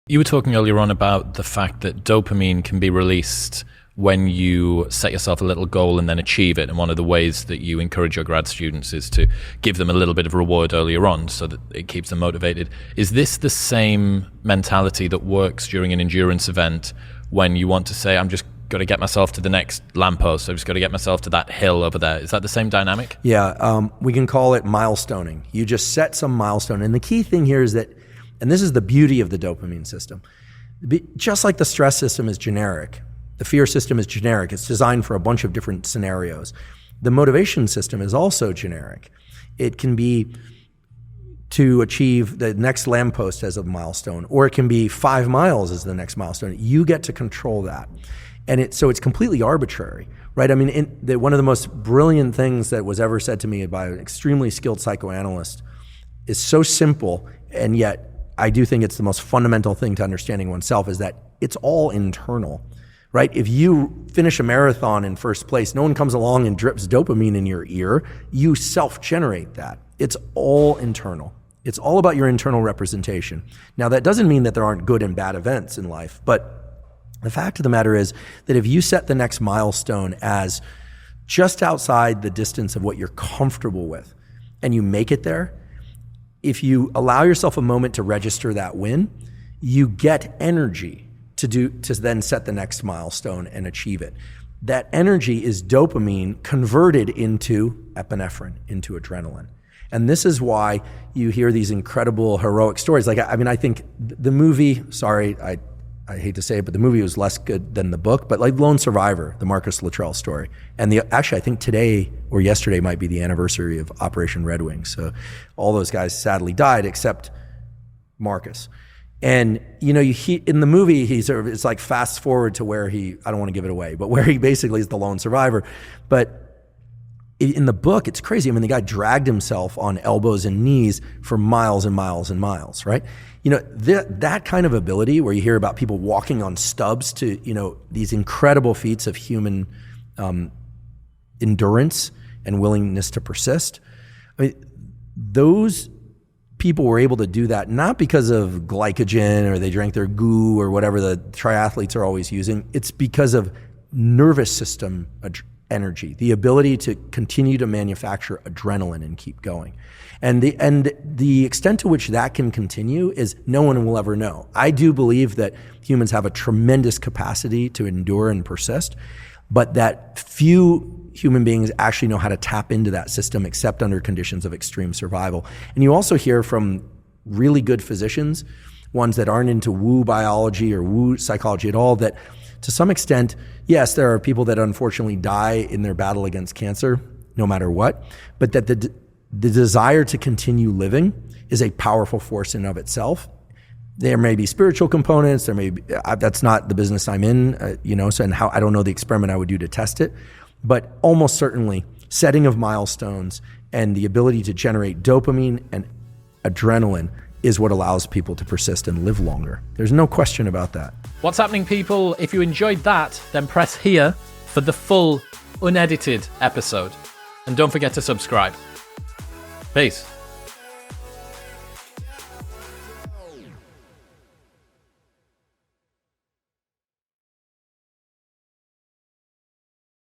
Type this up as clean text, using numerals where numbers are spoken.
You were talking earlier on about the fact that dopamine can be released when you set yourself a little goal and then achieve it. And one of the ways that you encourage your grad students is to give them a little bit of reward earlier on so that it keeps them motivated. Is this the same mentality that works during an endurance event when you want to say, I'm just got to get myself to the next lamppost, I've just got to get myself to that hill over there? Is that the same dynamic? Yeah, we can call it milestoning. You just set some milestone. And the key thing here is that, and this is the beauty of the dopamine system, just like the stress system is generic, the fear system is generic. It's designed for a bunch of different scenarios. The motivation system is also generic. It can be to achieve the next lamppost as a milestone, or it can be 5 miles as the next milestone. You get to control that. And so it's completely arbitrary, right? I mean, one of the most brilliant things that was ever said to me by an extremely skilled psychoanalyst is so simple, and yet I do think it's the most fundamental thing to understanding oneself, is that it's all internal. Right? If you finish a marathon in first place, no one comes along and drips dopamine in your ear. You self-generate that. It's all internal. It's all about your internal representation. Now, that doesn't mean that there aren't good and bad events in life, but the fact of the matter is that if you set the next milestone as just outside the distance of what you're comfortable with, and you make it there, if you allow yourself a moment to register that win, you get energy to then set the next milestone and achieve it. That energy is dopamine converted into epinephrine, into adrenaline. And this is why you hear these incredible heroic stories. Like, I mean, I think the movie, sorry, I hate to say it, but the movie was less good than the book, but like Lone Survivor, the Marcus Luttrell story. And actually, I think today or yesterday might be the anniversary of Operation Red Wing. So all those guys sadly died except Marcus. And, you know, in the movie, it's like fast forward to where I don't want to give it away, but where he basically is the lone survivor. But in the book, it's crazy. I mean, the guy dragged himself on elbows and knees for miles and miles and miles, right? You know, that kind of ability where you hear about people walking on stubs to, you know, these incredible feats of human endurance and willingness to persist. I mean, those people were able to do that not because of glycogen or they drank their goo or whatever the triathletes are always using. It's because of nervous system energy, the ability to continue to manufacture adrenaline and keep going. And the extent to which that can continue is no one will ever know. I do believe that humans have a tremendous capacity to endure and persist, but that few human beings actually know how to tap into that system except under conditions of extreme survival. And you also hear from really good physicians, ones that aren't into woo biology or woo psychology at all, that to some extent, yes, there are people that unfortunately die in their battle against cancer, no matter what, but that the desire to continue living is a powerful force in of itself. There may be spiritual components. There may be, that's not the business I'm in, you know. So, and how I don't know the experiment I would do to test it, but almost certainly setting of milestones and the ability to generate dopamine and adrenaline is what allows people to persist and live longer. There's no question about that. What's happening, people? If you enjoyed that, then press here for the full unedited episode, and don't forget to subscribe. Peace.